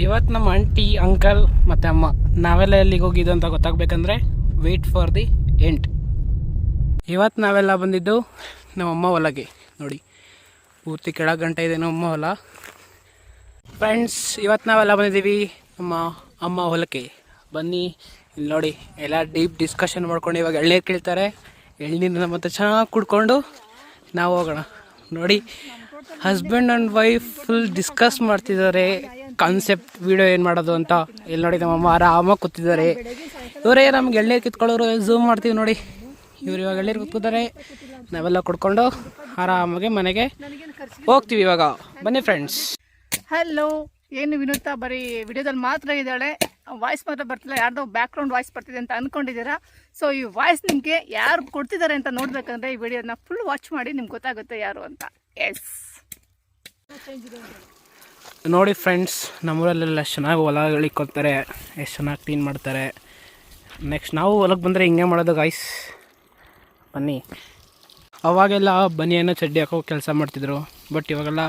ಇವತ್ತು ನಮ್ಮ aunty uncle ಮತ್ತು ಅಮ್ಮ ನಾವೆಲ್ಲ ಎಲ್ಲಿಗೆ ಹೋಗಿದ್ದು ಅಂತ ಗೊತ್ತಾಗಬೇಕಂದ್ರೆ ವೆಯ್ಟ್ ಫಾರ್ ದಿ ಎಂಡ್. ಇವತ್ತು ನಾವೆಲ್ಲ ಬಂದಿದ್ದು ನಮ್ಮಮ್ಮ ಹೊಲಗೆ. ನೋಡಿ ಪೂರ್ತಿ ಕೆಳಗೆ ಗಂಟೆ ಇದೆ ನಮ್ಮಮ್ಮ ಹೊಲ. ಫ್ರೆಂಡ್ಸ್, ಇವತ್ತು ನಾವೆಲ್ಲ ಬಂದಿದ್ದೀವಿ ನಮ್ಮ ಅಮ್ಮ ಹೊಲಕ್ಕೆ. ಬನ್ನಿ ಇಲ್ಲಿ ನೋಡಿ, ಎಲ್ಲ ಡೀಪ್ ಡಿಸ್ಕಷನ್ ಮಾಡ್ಕೊಂಡು ಇವಾಗ ಎಳ್ನೀರು ಕೇಳ್ತಾರೆ. ಎಳ್ನೀರನ್ನ ಮತ್ತೆ ಚೆನ್ನಾಗಿ ಕುಡ್ಕೊಂಡು ನಾವು ಹೋಗೋಣ. ನೋಡಿ, husband and wife full discuss ಮಾಡ್ತಿದ್ದಾರೆ ಕಾನ್ಸೆಪ್ಟ್ ವಿಡಿಯೋ ಏನು ಮಾಡೋದು ಅಂತ. ಇಲ್ಲಿ ನೋಡಿ ನಮ್ಮಮ್ಮ ಆರಾಮಾಗಿ ಕೂತಿದ್ದಾರೆ. ಇವರೇ ನಮ್ಗೆ ಎಳ್ನೀರು ಕಿತ್ಕೊಳ್ಳೋರು. ಝೂಮ್ ಮಾಡ್ತೀವಿ ನೋಡಿ, ಇವ್ರು ಇವಾಗ ಎಳ್ನೀರು ಕೂತ್ಕೋತಾರೆ. ನಾವೆಲ್ಲ ಕುಡ್ಕೊಂಡು ಆರಾಮಾಗಿ ಮನೆಗೆ ಹೋಗ್ತೀವಿ ಇವಾಗ. ಬನ್ನಿ ಫ್ರೆಂಡ್ಸ್. ಹಲೋ, ಏನು ವಿನೂತಾ ಬರೀ ವಿಡಿಯೋದಲ್ಲಿ ಮಾತ್ರ ಇದ್ದಾಳೆ, ವಾಯ್ಸ್ ಮಾತ್ರ ಬರ್ತಿಲ್ಲ. ಯಾರ್ದೋ ಬ್ಯಾಕ್ಗ್ರೌಂಡ್ ವಾಯ್ಸ್ ಬರ್ತಿದೆ ಅಂತ ಅಂದ್ಕೊಂಡಿದ್ದೀರಾ. ಸೊ ಈ ವಾಯ್ಸ್ ನಿಮಗೆ ಯಾರು ಕೊಡ್ತಿದ್ದಾರೆ ಅಂತ ನೋಡ್ಬೇಕಂದ್ರೆ ಈ ವಿಡಿಯೋನ ಫುಲ್ ವಾಚ್ ಮಾಡಿ ನಿಮ್ಗೆ ಗೊತ್ತಾಗುತ್ತೆ ಯಾರು ಅಂತ. ಎಸ್ ನೋಡಿ ಫ್ರೆಂಡ್ಸ್, ನಮ್ಮೂರಲ್ಲೆಲ್ಲ ಎಷ್ಟು ಚೆನ್ನಾಗಿ ಹೊಲಗಳಿಕ್ಕೊಳ್ತಾರೆ, ಎಷ್ಟು ಚೆನ್ನಾಗಿ ಕ್ಲೀನ್ ಮಾಡ್ತಾರೆ. ನೆಕ್ಸ್ಟ್ ನಾವು ಹೊಲಕ್ಕೆ ಬಂದರೆ ಹಿಂಗೆ ಮಾಡೋದು ಗಾಯ್ಸ್. ಬನ್ನಿ. ಅವಾಗೆಲ್ಲ ಬನಿಯನ್ನು ಚಡ್ಡಿ ಹಾಕೋ ಕೆಲಸ ಮಾಡ್ತಿದ್ರು. ಬಟ್ ಇವಾಗೆಲ್ಲ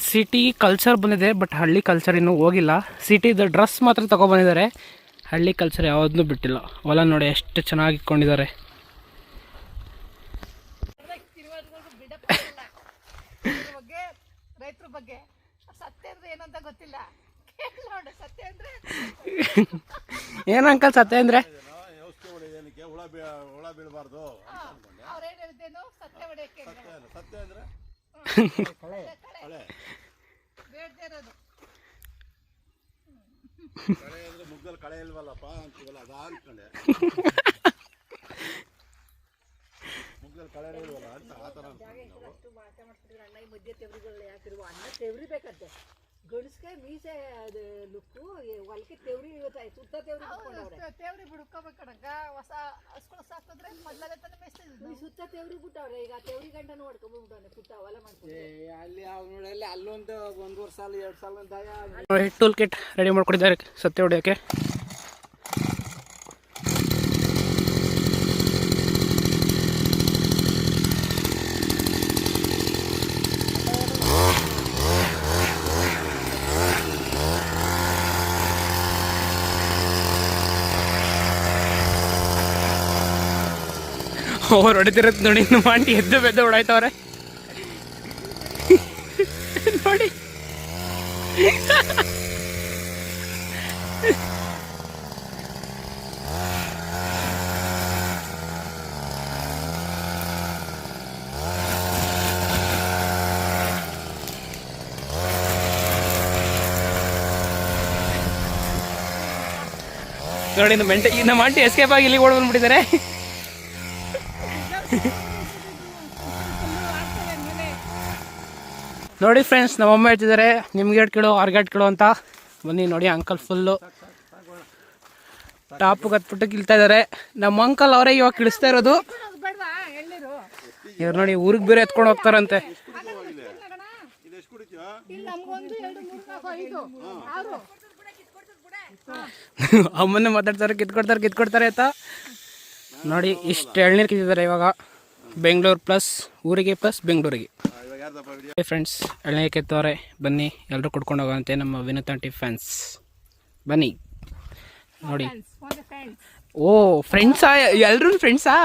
ಸಿಟಿ ಕಲ್ಚರ್ ಬಂದಿದೆ, ಬಟ್ ಹಳ್ಳಿ ಕಲ್ಚರ್ ಇನ್ನೂ ಹೋಗಿಲ್ಲ. ಸಿಟಿದು ಡ್ರೆಸ್ ಮಾತ್ರ ತೊಗೊಬಂದಿದ್ದಾರೆ, ಹಳ್ಳಿ ಕಲ್ಚರ್ ಯಾವುದನ್ನೂ ಬಿಟ್ಟಿಲ್ಲ. ಹೊಲ ನೋಡಿ ಎಷ್ಟು ಚೆನ್ನಾಗಿ ಇಟ್ಕೊಂಡಿದ್ದಾರೆ. ರೈತರ ಬಗ್ಗೆ ಸತ್ಯ ಅಂದ್ರೆ ಏನಂತ ಗೊತ್ತಿಲ್ಲ. ಸತ್ಯ ಅಂದ್ರೆ ಏನು ಅಂಕಲ್ ಸತ್ಯ ಅಂದರೆ ಹುಳ ಬೀಳಬಾರ್ದು. ಅವ್ರೇನು ಹೇಳ್ತೇನೋ ಸತ್ಯ ಹೊಡೆಯಕ್ಕೆ ಸತ್ಯ ಅಂದ್ರೆ ಬೇಡದೇ ಇರೋದು. ಕಳೆ ಅಂದ್ರೆ ಮುಗ್ದಲ್ಲಿ ಕಳೆ ಇಲ್ವಲ್ಲಪ್ಪ ಅಂತೀವಲ್ಲ, ಅದಾ ಅನ್ಕೊಂಡೆ. ಮುಗ್ದಲ್ಲಿ ಕಳೆ ಇಲ್ವಲ್ಲ ಅಂತ ಆ ಥರ ತೆವ್ರಿ ಬೇಕಂತೆ ಗಣಸ್ಗೆ ಮೀಸೆ ಅದು ಲುಕ್ಕು ಹೊಲಕ್ಕೆ ತೆವ್ರಿ ಸುತ್ತ ತೇವ್ರಿ ಬಿಡ್ಕೋಬೇಕಣಗ. ಹೊಸ ಹಸ್ಗಳು ಸಾಕಿದ್ರೆ ಮೊದಲೇ ತಾನೇ ಮೇಯಿಸ್ತಿದ್ವಿ. ಸುತ್ತ ತೆವ್ರಿ ಬಿಟ್ಟವ್ರೆ. ಈಗ ತೆವ್ರಿ ಗಂಟನ ಹೊಡ್ಕೊಂಡ್ಬಿಟ್ಟವ್ರೆ ಪುಟ್ಟ ಹೊಲ ಮಾಡ್ಕೊಂಡು. ಅಲ್ಲಿ ಅವನಲ್ಲಿ ಅಲ್ಲೊಂದು 1 ವರ್ಷ 2 ಸಾಲ ನೋಡಿ, ಟೂಲ್ ಕಿಟ್ ರೆಡಿ ಮಾಡ್ಕೊಂಡಿದ್ದಾರೆ ಸತ್ಯ ಹೊಡೆಯೋಕ್ಕೆ. ಅವ್ರು ಹೊಡಿತಿರತ್ತೆ ನೋಡಿ, ನಮ್ಮ ಆಂಟಿ ಎದ್ದು ಬೆದ್ದು ಹೊಡಾಯ್ತವ್ರೆ ನೋಡಿ. ನೋಡಿ ನಮ್ಮ ಆಂಟಿ ಎಸ್ಕೇಪ್ ಆಗಿ ಇಲ್ಲಿಗೆ ಓಡ್ ಬಂದ್ಬಿಟ್ಟಿದ್ದಾರೆ. ನೋಡಿ ಫ್ರೆಂಡ್ಸ್, ನಮ್ಮಮ್ಮ ಹೇಳ್ತಿದ್ದಾರೆ ನಿಮ್ಗೆ 2 ಕಿಲೋ 6 ಕಿಲೋ ಅಂತ. ಬನ್ನಿ ನೋಡಿ, ಅಂಕಲ್ ಫುಲ್ಲು ಟಾಪ್ ಕತ್ಬಿಟ್ಟು ಕಿಳ್ತಾ ಇದ್ದಾರೆ. ನಮ್ಮ ಅಂಕಲ್ ಅವರೇ ಇವಾಗ ಕಿಳಿಸ್ತಾ ಇರೋದು. ಇವ್ರು ನೋಡಿ ಊರಿಗೆ ಬೇರೆ ಎತ್ಕೊಂಡು ಹೋಗ್ತಾರಂತೆ. ಅಮ್ಮನ್ನೇ ಮಾತಾಡ್ತಾರೆ, ಕಿತ್ಕೊಡ್ತಾರೆ ಅಂತ. ನೋಡಿ ಇಷ್ಟು ಎಳ್ನೀರು ಕಿತ್ತಿದ್ದಾರೆ ಇವಾಗ. ಬೆಂಗಳೂರು ಪ್ಲಸ್ ಊರಿಗೆ ಪ್ಲಸ್ ಬೆಂಗಳೂರಿಗೆ. ಫ್ರೆಂಡ್ಸ್, ಎಳ್ನೀರು ಕಿತ್ತವ್ರೆ. ಬನ್ನಿ ಎಲ್ಲರೂ ಕುಡ್ಕೊಂಡು ಹೋಗೋಂತೆ ನಮ್ಮ ವಿನೂತಾ ಆಂಟಿ ಫ್ಯಾನ್ಸ್. ಬನ್ನಿ ನೋಡಿ. ಓ ಫ್ರೆಂಡ್ಸಾ? ಎಲ್ಲರೂ ಫ್ರೆಂಡ್ಸಾ?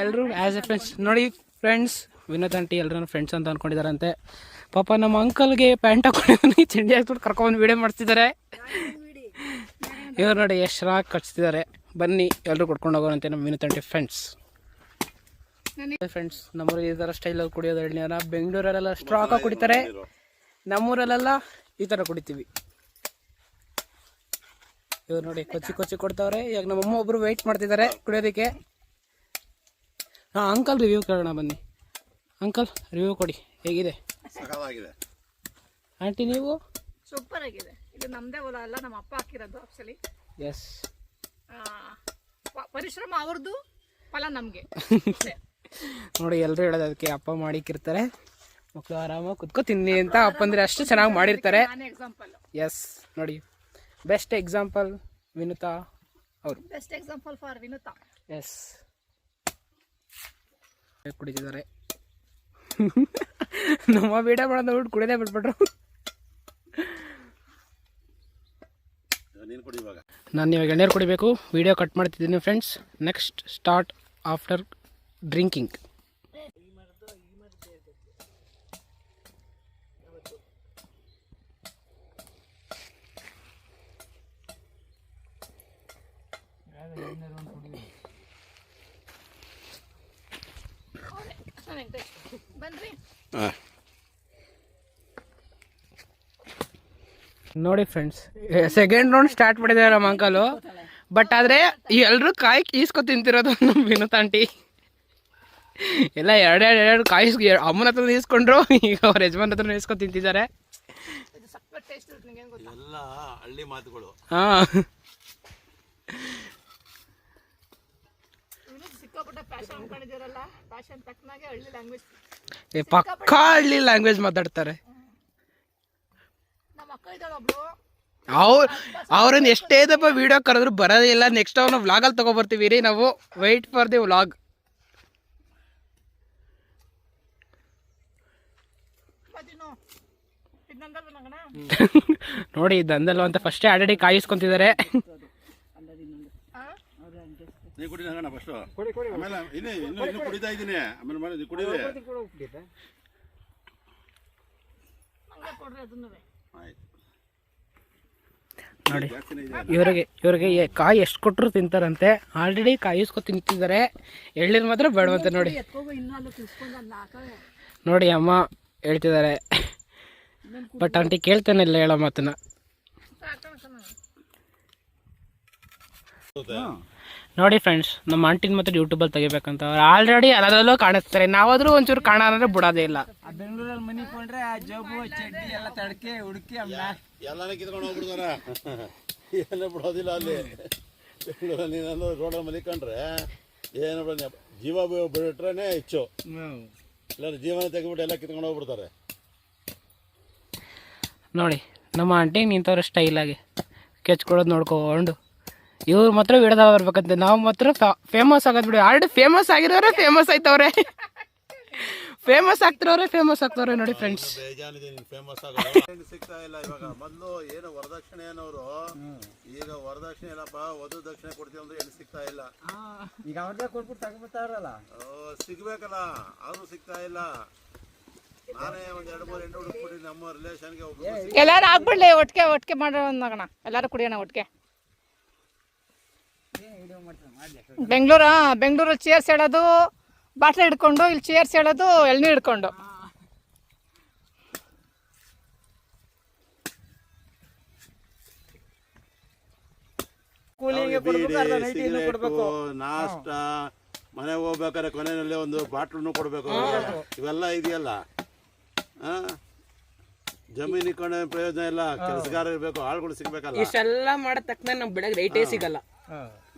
ಎಲ್ಲರೂ ಆ್ಯಸ್ ಎ ಫ್ರೆಂಡ್ಸ್. ನೋಡಿ ಫ್ರೆಂಡ್ಸ್, ವಿನೋದ್ ಆಂಟಿ ಎಲ್ಲರೂ ಫ್ರೆಂಡ್ಸ್ ಅಂತ ಅಂದ್ಕೊಂಡಿದ್ದಾರಂತೆ. ಪಾಪ ನಮ್ಮ ಅಂಕಲ್ಗೆ ಪ್ಯಾಂಟ್ ಹಾಕೊಂಡು ಚಂಡಿ ಹಾಕ್ಬಿಟ್ಟು ಕರ್ಕೊಂಡು ವೀಡಿಯೋ ಮಾಡ್ತಿದ್ದಾರೆ. ಇವ್ರು ನೋಡಿ ಎಷ್ಟು ಚೆನ್ನಾಗಿ ಕಟ್ಸ್ತಿದ್ದಾರೆ. ಬನ್ನಿ ಎಲ್ಲರೂ ಕುಡ್ಕೊಂಡು ಹೋಗೋರಂತೆ ನಮ್ಮ ವಿನೋದ್ ಆಂಟಿ ಫ್ರೆಂಡ್ಸ್. ಫ್ರೆಂಡ್ಸ್, ನಮ್ಮೂರಲ್ಲಿ ಈ ಥರ ಸ್ಟೈಲಲ್ಲಿ ಕುಡಿಯೋದು ಎಳ್ನೀರ. ಬೆಂಗಳೂರಲ್ಲೆಲ್ಲ ಸ್ಟ್ರಾಕ್ ಆಗಿ ಕುಡಿತಾರೆ, ನಮ್ಮೂರಲ್ಲೆಲ್ಲ ಈ ಥರ ಕುಡಿತೀವಿ. ಇವ್ರು ನೋಡಿ ಕೊಚ್ಚಿ ಕೊಡ್ತಾವ್ರೆ. ಇವಾಗ ನಮ್ಮಮ್ಮ ಒಬ್ರು ವೆಯ್ಟ್ ಮಾಡ್ತಿದ್ದಾರೆ ಕುಡಿಯೋದಕ್ಕೆ. ಅಂಕಲ್ ರಿವ್ಯೂ ಕೇಳೋಣ ಬನ್ನಿ. ಅಂಕಲ್ ರಿವ್ಯೂ ಕೊಡಿ, ಹೇಗಿದೆ? ಆಂಟಿ ನೀವು? ಸೂಪರ್ ಆಗಿದೆ. ಇದು ನಮ್ಮದೇ ಹೊಲ ಅಲ್ಲ, ನಮ್ಮ ಅಪ್ಪ ಹಾಕಿರೋದು ಆಕ್ಚುಲಿ. ಎಸ್, ಪರಿಶ್ರಮ ಅವ್ರದ್ದು, ಫಲ ನಮಗೆ. ನೋಡಿ ಎಲ್ಲರೂ ಹೇಳೋದು ಅದಕ್ಕೆ. ಅಪ್ಪ ಮಾಡಿಕ್ಕಿರ್ತಾರೆ, ಮಕ್ಕಳು ಆರಾಮಾಗಿ ಕುತ್ಕೋ ತಿನ್ನಿ ಅಂತ ಅಪ್ಪಂದ್ರೆ ಅಷ್ಟು ಚೆನ್ನಾಗಿ ಮಾಡಿರ್ತಾರೆ. ಎಸ್ ನೋಡಿ, ಬೆಸ್ಟ್ ಎಕ್ಸಾಂಪಲ್ ವಿನುತಾ ಅವರು. Best example for Vinuta. Yes, ಕುಡಿತಿದ್ದಾರೆ. ನಮ್ಮ ಬೇಡ ಮಾಡೋದು ಬಿಟ್ಟು ಕುಡಿದೇ ಬಿಟ್ಬಿಟ್ರು. ನೀನು ಕೊಡಿ ಇವಾಗ. ನಾನು ಇವಾಗ ಎಣ್ಣೀರು ಕುಡಿಬೇಕು. ವಿಡಿಯೋ ಕಟ್ ಮಾಡ್ತಿದ್ದೀನಿ friends. Next start after drinking. ಬನ್ರಿ. ಹಾಂ, ನೋಡಿ ಫ್ರೆಂಡ್ಸ್, ಸೆಕೆಂಡ್ ರೌಂಡ್ ಸ್ಟಾರ್ಟ್ ಮಾಡಿದ್ದಾರೆ ನಮ್ಮ ಅಂಕಲು. ಬಟ್ ಆದರೆ ಎಲ್ಲರೂ ಕಾಯಿ ಈಸ್ಕೊ ತಿಂತಿರೋದು ನಮ್ಮ ವಿನೋತ್ ಆಂಟಿ. ಎಲ್ಲ ಎರಡು ಕಾಯಿ ಅಮ್ಮನ ಹತ್ರ ಈಸ್ಕೊಂಡ್ರು, ಈಗ ಅವ್ರ ಯಜಮಾನ್ ಹತ್ರ ಈಸ್ಕೊ ತಿಂತಿದ್ದಾರೆ. ಇದು ಸಕ್ಕತ್ ಟೇಸ್ಟ್ ಇರುತ್ತೆ, ನಿಂಗೇನು ಗೊತ್ತಾ? ಎಲ್ಲ ಹಳ್ಳಿ ಮಾತುಗಳು. ಹಾಂ, ಸಿಕ್ಕಾಪಟ್ಟೆ ಪ್ಯಾಷನ್ ಅನ್ಕೊಂಡಿದ್ದೀರಲ್ಲ, ಪ್ಯಾಷನ್ ತಕ್ಕನಾಗೆ ಹಳ್ಳಿ ಲ್ಯಾಂಗ್ವೇಜ್. ಪಕ್ಕಾ ಹಳ್ಳಿ ಲ್ಯಾಂಗ್ವೇಜ್ ಮಾತಾಡ್ತಾರೆ. ನಮ್ಮ ಅಕ್ಕ ಇದ್ದಾಳೆ ಒಬ್ಳು, ಅವ್ರನ್ನ ಎಷ್ಟೇ ದಪ್ಪ ವಿಡಿಯೋ ಕರೆದ್ರು ಬರೋದೇ ಇಲ್ಲ. ನೆಕ್ಸ್ಟ್ ಅವ್ನ ವ್ಲಾಗಲ್ಲಿ ತಗೊಬರ್ತೀವಿ ರೀ ನಾವು. Wait for the vlog. ನೋಡಿ ದಂದಲ್ವ ಅಂತ ಫಸ್ಟೇ ಆಲ್ರೆಡಿ ಕಾಯಿಸ್ಕೊಂತಿದ್ದಾರೆ. ನೀವು ಕುಡಿ ನಂಗಣ್ಣ ಫಸ್ಟು. ಆಮೇಲೆ ಇನ್ನು ಕುಡಿತಾ ಇದ್ದೀನಿ. ಆಮೇಲೆ ಮಾಡಿ ಕುಡಿದೆ. ಆಯ್ತು, ನೋಡಿ ಜಾಸ್ತಿನೇ ಇದೆ. ಇವ್ರಿಗೆ ಕಾಯಿ ಎಷ್ಟು ಕೊಟ್ಟರು ತಿಂತಾರಂತೆ. ಆಲ್ರೆಡಿ ಕಾಯಿಸ್ಕೊ ತಿಂತಿದ್ದಾರೆ. ಎಳ್ನೀರು ಮಾತ್ರ ಬೇಡವಂತೆ. ನೋಡಿ ಅಮ್ಮ ಹೇಳ್ತಿದ್ದಾರೆ. ಬಟ್ ಆಂಟಿ ಕೇಳ್ತಾನೆ ಇಲ್ಲ ಹೇಳೋ ಮಾತನ್ನ. ನೋಡಿ ಫ್ರೆಂಡ್ಸ್, ನಮ್ಮ ಆಂಟಿನ ಮಾತ್ರ ಯೂಟ್ಯೂಬಲ್ಲಿ ತೆಗಿಬೇಕಂತ ಅವ್ರು ಆಲ್ರೆಡಿ ಎಲ್ಲದರಲ್ಲೂ ಕಾಣಿಸ್ತಾರೆ. ನಾವಾದ್ರೂ ಒಂಚೂರು ಕಾಣೋದ್ರೆ ಬಿಡೋದೇ ಇಲ್ಲ. ಬೆಂಗಳೂರಲ್ಲಿ ಮನಿ ಕೊಂಡ್ರೆ ಆ ಜೋಬು ಚಡ್ಡಿ ಎಲ್ಲ ತಡಕೆ ಹುಡುಕಿ ಎಲ್ಲಾನೇ ಕಿತ್ಕೊಂಡು ಹೋಗ್ಬಿಡ್ತಾರ. ಎಲ್ಲ ಬಿಡೋದಿಲ್ಲ ಅಲ್ಲಿ ಬೆಂಗಳೂರಲ್ಲಿ. ನೀನು ರೋಡಲ್ಲಿ ಮಲಿಕೊಂಡ್ರೆ ಏನು ಬಿಡ, ಜೀವ ಬಿಟ್ರೇನೆ ಹೆಚ್ಚು. ಎಲ್ಲರೂ ಜೀವನ ತೆಗೆದ್ಬಿಟ್ಟು ಎಲ್ಲ ಕಿತ್ಕೊಂಡು ಹೋಗ್ಬಿಡ್ತಾರೆ. ನೋಡಿ ನಮ್ಮ ಆಂಟಿ ನಿಂತವ್ರೆ ಸ್ಟೈಲಾಗಿ ಕೆಚ್ಕೊಡೋದು ನೋಡ್ಕೊಂಡು. ಇವ್ರು ಮಾತ್ರ ವಿಡದಾಗ ಬರ್ಬೇಕಂತೆ. ನಾವು ಮಾತ್ರ ಫೇಮಸ್ ಆಗೋದು ಬಿಡಿ. ಆಲ್ರೆಡಿ ಫೇಮಸ್ ಆಗಿರೋರೆ ಫೇಮಸ್ ಆಯ್ತವ್ರೆ. ಫೇಮಸ್ ಆಗ್ತಾವ್ರೆ ನೋಡಿ ಫ್ರೆಂಡ್ಸ್. ಬೇಜಾನಿದೆ ನೀನು ಫೇಮಸ್ ಆಗೋದು. ಸಿಗ್ತಾ ಇಲ್ಲ ಇವಾಗ. ಮೊದಲು ಏನು ವರದಕ್ಷಿಣೆ ಏನವರು, ಈಗ ವರದಕ್ಷಿಣೆ ಇಲ್ಲಪ್ಪ, ವಧು ದಕ್ಷಿಣೆ ಕೊಡ್ತೀವಿ ಅಂದ್ರೆ ಏನು ಸಿಗ್ತಾ ಇಲ್ಲ. ಈಗ ಅವ್ರದ್ದೇ ಕೊಟ್ಬಿಟ್ಟು ತಗೊಂಬತ್ತಾರಲ್ಲ, ಸಿಗ್ಬೇಕಲ್ಲ, ಆದ್ರೂ ಸಿಗ್ತಾ ಇಲ್ಲ. ನಾನೇ ಒಂದ್ 2-3 ಹೆಣ್ಣು ಹುಡುಕ್ಬಿಟ್ಟು ನಮ್ಮ ರಿಲೇಷನ್ಗೆ ಒಬ್ಬರು ಎಲ್ಲಾರು ಆಗ್ಬಿಡ್ಲಿ, ಒಟ್ಟಿಗೆ ಮಾಡೋಣ, ಎಲ್ಲಾರು ಕುಡಿಯೋಣ ಒಟ್ಟಿಗೆ. ಬೆಂಗಳೂರು ಚೇರ್ಸ್ ಹೇಳೋದು ಬಾಟ್ಲಿ ಹಿಡ್ಕೊಂಡು, ಇಲ್ಲಿ ಚೇರ್ಸ್ ಹೇಳೋದು ಎಳ್ನೀರು ಹಿಡ್ಕೊಂಡು. ನಾಷ್ಟ, ಮನೆಗೆ ಹೋಗ್ಬೇಕಾದ್ರೆ ಕೊನೆಯಲ್ಲಿ ಒಂದು ಬಾಟ್ಲನ್ನು ಕೊಡ್ಬೇಕು. ಇವೆಲ್ಲ ಇದೆಯಲ್ಲ. ಜಮೀನು ಇಟ್ಕೊಂಡ ಪ್ರಯೋಜನ ಇಲ್ಲ. ಕೆಲಸಗಾರ ಇರ್ಬೇಕು, ಆಳುಗಳು ಸಿಗ್ಬೇಕಲ್ಲ. ಇಷ್ಟೆಲ್ಲ ಮಾಡೋ ತಕ್ಕ ನಮ್ಗೆ ಬೆಳಗ್ಗೆ ರೈಟೇ ಸಿಗಲ್ಲ.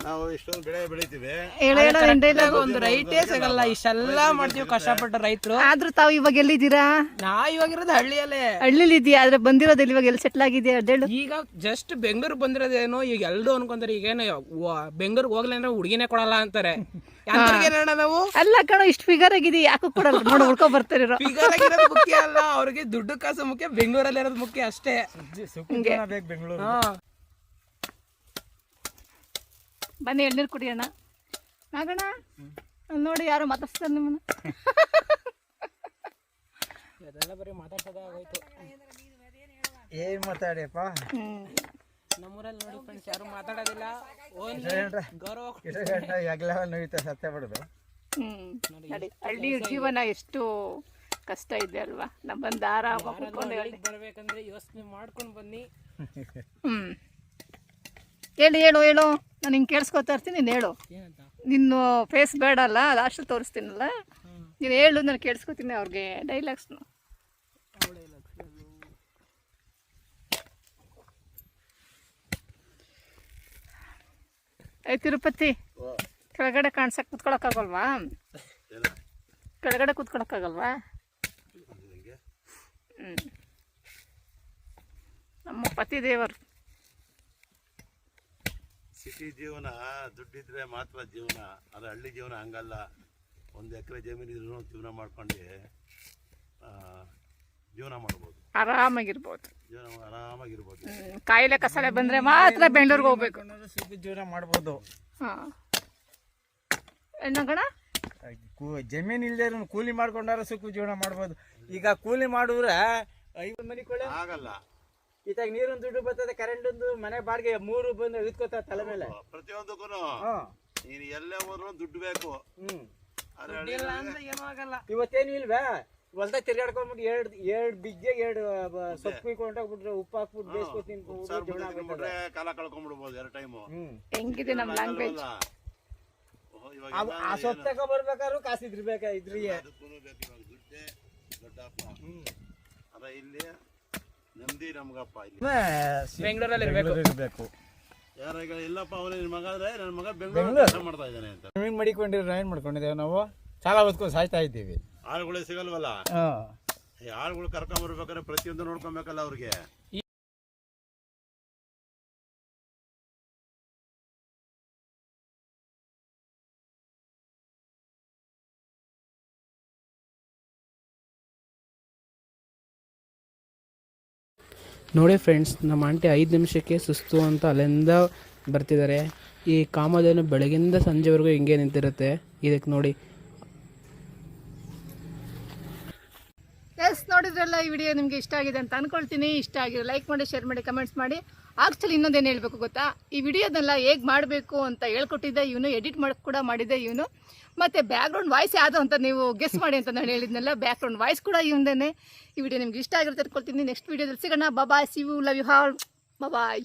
ನಾವು ಇಷ್ಟೊಂದು ಬೆಳೆ ಬೆಳಿತೀವಿ, ಒಂದು ರೈಟೇ ಸಿಗಲ್ಲ. ಇಷ್ಟೆಲ್ಲ ಮಾಡ್ತೀವಿ ಕಷ್ಟಪಟ್ಟು ರೈತರು. ಆದ್ರೂ ತಾವು ಇವಾಗ ಎಲ್ಲಿದ್ದೀರಾ? ಇವಾಗಿರೋದು ಹಳ್ಳಿಯಲ್ಲೇ. ಹಳ್ಳಿಲಿ ಇದೆಯಾ? ಆದ್ರೆ ಬಂದಿರೋದಿಲ್ಲ. ಇವಾಗ ಎಲ್ಲಿ ಸೆಟ್ಲ್ ಆಗಿದೆಯಾ ಅದೇಳು? ಈಗ ಜಸ್ಟ್ ಬೆಂಗಳೂರು ಬಂದಿರೋದೇನೋ. ಈಗ ಎಲ್ಲರೂ ಅನ್ಕೊಂತಾರೆ ಈಗೇನು ಬೆಂಗಳೂರಿಗೆ ಹೋಗ್ಲಿ ಅಂದ್ರೆ ಹುಡುಗಿನೇ ಕೊಡಲ್ಲ ಅಂತಾರೆ. ನಾವು ಅಲ್ಲ ಕಣೋ, ಇಷ್ಟು ಫಿಗರ್ ಆಗಿದೆ, ಯಾಕೆ ಕೊಡಲ್ಲ? ನೋಡಿ ಹುಡ್ಕೊ ಬರ್ತಾರಿರೋ. ಫಿಗರ್ ಆಗಿರೋದು ಮುಖ್ಯ ಅಲ್ಲ, ಅವ್ರಿಗೆ ದುಡ್ಡು ಕಾಸು ಮುಖ್ಯ, ಬೆಂಗಳೂರಲ್ಲಿ ಇರೋದು ಮುಖ್ಯ ಅಷ್ಟೇ. ಬೆಂಗಳೂರು. ಬನ್ನಿ ಎಳ್ನೀರು ಕುಡಿಯೋಣ. ನಾಗಣ್ಣ ನೋಡಿ ಯಾರು ಮಾತಾಡ್ತಾರೆ ನಿಮ್ಮನ್ನ. ಅದೆಲ್ಲ ಬರೀ ಮಾತಾಡ್ಸೋದಾಗೋಯ್ತು. ಏನ್ ಮಾತಾಡಿಯಪ್ಪ, ನಮ್ಮೂರಲ್ಲಿ ನೋಡಿ ಫ್ರೆಂಡ್ಸ್ ಯಾರು ಮಾತಾಡೋದಿಲ್ಲ. ಗೌರವ ನೋಯ್ತಾ ಸತ್ಯ ಬಿಡೋದು. ನೋಡಿ ಹಳ್ಳಿ ಜೀವನ ಎಷ್ಟು ಕಷ್ಟ ಇದೆ ಅಲ್ವಾ. ನಮ್ಮ ಬಂದು ಆರಾಮಾಗಿ ಬರ್ಬೇಕಂದ್ರೆ ಯೋಚನೆ ಮಾಡ್ಕೊಂಡು ಬನ್ನಿ. ಹೇಳು ನಾನು ಹಿಂಗೆ ಕೇಳಿಸ್ಕೊತಾ ಇರ್ತೀನಿ. ನೀನು ಹೇಳು. ನಿನ್ನ ಫೇಸ್ ಬೇಡ ಅಲ್ಲ, ಲಾಸ್ಟ್ ತೋರಿಸ್ತೀನಲ್ಲ, ನೀನು ಹೇಳು, ನಾನು ಕೇಳಿಸ್ಕೊತೀನಿ ಅವ್ರಿಗೆ ಡೈಲಾಗ್ಸ್ನು. ತಿರುಪತಿ ಕೆಳಗಡೆ ಕಾಣ್ಸಕ್ಕೆ ಕೂತ್ಕೊಳಕ್ಕಾಗಲ್ವಾ? ಕೆಳಗಡೆ ಕೂತ್ಕೊಳಕ್ಕಾಗಲ್ವಾ? ನಮ್ಮ ಪತಿ ದೇವರು. ಸಿಟಿ ಜೀವನ ದುಡ್ಡಿದ್ರೆ ಮಾತ್ರ ಜೀವನ. ಅದು ಹಳ್ಳಿ ಜೀವನ ಹಂಗಲ್ಲ. 1 ಎಕರೆ ಜಮೀನು ಇದ್ರೂ ಜೀವನ ಮಾಡ್ಕೊಂಡು ಜೀವನ ಮಾಡ್ಬೋದು, ಆರಾಮಾಗಿರ್ಬೋದು. ಆರಾಮಾಗಿರ್ಬೋದು. ಕಾಯಿಲೆ ಕಸಾಲೆ ಬಂದ್ರೆ ಮಾತ್ರ ಬೆಂಗಳೂರಿಗೆ ಹೋಗ್ಬೇಕು. ಸುಖ ಜೀವನ ಮಾಡ್ಬೋದು. ಹಾಂ ಕಣ ಜಮೀನ್ ಇಲ್ದೇ ಕೂಲಿ ಮಾಡ್ಕೊಂಡಾರ ಸುಖ ಜೀವನ ಮಾಡ್ಬೋದು. ಈಗ ಕೂಲಿ ಮಾಡಿದ್ರೆ 5 ಮನೆ ಕೊಳ್ಳೆ ಆಗಲ್ಲ. ಇತ್ತಾಗ ನೀರಿನ ದುಡ್ಡು ಬರ್ತದೆ, ಕರೆಂಟ್ ಮನೆ ಬಾಡಿಗೆ 3 ಬಂದು ಇದ್ಕೋತ ತಲೆ ಮೇಲೆ. ಪ್ರತಿಯೊಂದಕ್ಕೂ ನೀನು ಎಲ್ಲೇ ಹೋದ್ರು ದುಡ್ಡು ಬೇಕು. ಏನೂ ಆಗಲ್ಲ. ಇವತ್ತೇನು ಇಲ್ವಾ, ಹೊಲ್ದಾಗ ತಿರ್ಗಾಡ್ಕೊಂಡ್ಬಿಟ್ಟು ಎರಡು ಬಿಗ್ಗೆ 2 ಸೊಪ್ಪು ಕೊಂಡೋಗ್ಬಿಟ್ರೆ ಉಪ್ಪು ಹಾಕ್ಬಿಟ್ಟು ಬೇಯಿಸ್ಕೊ ತಿನ್ಬಿಟ್ರೆ ಕಾಲ ಕಳ್ಕೊಂಡ್ಬಿಡ್ಬೋದು 2 ಟೈಮು. ಹೆಂಗಿದೆ ನಮ್ಮ ಲ್ಯಾಂಗ್ವೇಜ್. ಆ ಸೊಪ್ಪು ತಗೋ ಬರ್ಬೇಕಾದ್ರು ಕಾಸಿದ್ರು ಬೇಕಾದ್ರಿ. ದುಡ್ಡೇ ದೊಡ್ಡಪ್ಪ. ಅದ ಇಲ್ಲಿ ನೆಮ್ಮದಿ ನಮ್ಗಪ್ಪ. ಇಲ್ಲಿ ಬೆಂಗಳೂರಲ್ಲಿ ಇರಬೇಕು. ಯಾರೀಗ ಇಲ್ಲಪ್ಪ ಅವನೇ ನಿನ್ ಮಗ ಆದ್ರೆ ನನ್ನ ಮಗ ಬೆಂಗಳೂರು ಮಾಡ್ತಾ ಇದ್ದಾನೆ ಅಂತ ಜಮೀನ್ ಮಡಿಕೊಂಡಿರೋ ಏನ್ ಮಾಡ್ಕೊಂಡಿದ್ದೇವೆ ನಾವು, ಸಾಲ ಹೊತ್ಕೊಂಡು ಸಾಯ್ತಾ ಇದ್ದೀವಿ. ಆಳುಗಳೇ ಸಿಗಲ್ವಲ್ಲ. ಈ ಆಳುಗಳು ಕರ್ಕೊಂಡ್ ಬರ್ಬೇಕಾದ್ರೆ ಪ್ರತಿಯೊಂದು ನೋಡ್ಕೊಬೇಕಲ್ಲ ಅವ್ರಿಗೆ. ನೋಡಿ ಫ್ರೆಂಡ್ಸ್, ನಮ್ಮ ಆಂಟಿ 5 ನಿಮಿಷಕ್ಕೆ ಸುಸ್ತು ಅಂತ ಅಲ್ಲಿಂದ ಬರ್ತಿದ್ದಾರೆ. ಈ ಕಾಮಧೇನು ಬೆಳಗಿಂದ ಸಂಜೆವರೆಗೂ ಹಿಂಗೆ ನಿಂತಿರುತ್ತೆ. ಇದಕ್ಕೆ ನೋಡಿ. ಎಸ್, ನೋಡಿದ್ರಲ್ಲ, ಈ ವಿಡಿಯೋ ನಿಮಗೆ ಇಷ್ಟ ಆಗಿದೆ ಅಂತ ಅನ್ಕೊಳ್ತೀನಿ. ಇಷ್ಟ ಆಗಿದೆ ಲೈಕ್ ಮಾಡಿ, ಶೇರ್ ಮಾಡಿ, ಕಮೆಂಟ್ಸ್ ಮಾಡಿ. ಆಕ್ಚುಲಿ ಇನ್ನೊಂದೇನು ಹೇಳಬೇಕು ಗೊತ್ತಾ, ಈ ವಿಡಿಯೋದನ್ನೆಲ್ಲ ಹೇಗೆ ಮಾಡಬೇಕು ಅಂತ ಹೇಳ್ಕೊಟ್ಟಿದ್ದೆ ಇವನು, ಎಡಿಟ್ ಮಾಡಿ ಕೂಡ ಮಾಡಿದ್ದೆ ಇವನು. ಮತ್ತು ಬ್ಯಾಕ್ಗ್ರೌಂಡ್ ವಾಯ್ಸ್ ಯಾವುದು ಅಂತ ನೀವು ಗೆಸ್ ಮಾಡಿ ಅಂತ ನಾನು ಹೇಳಿದ್ನಲ್ಲ, ಬ್ಯಾಕ್ಗ್ರೌಂಡ್ ವಾಯ್ಸ್ ಕೂಡ ಇವನೇ. ಈ ವಿಡಿಯೋ ನಿಮ್ಗೆ ಇಷ್ಟ ಆಗಿರುತ್ತೆ ಅನ್ಕೊಳ್ತೀನಿ. ನೆಕ್ಸ್ಟ್ ವಿಡಿಯೋದಲ್ಲಿ ಸಿಗೋಣ. Bye, see you, love you all, bye.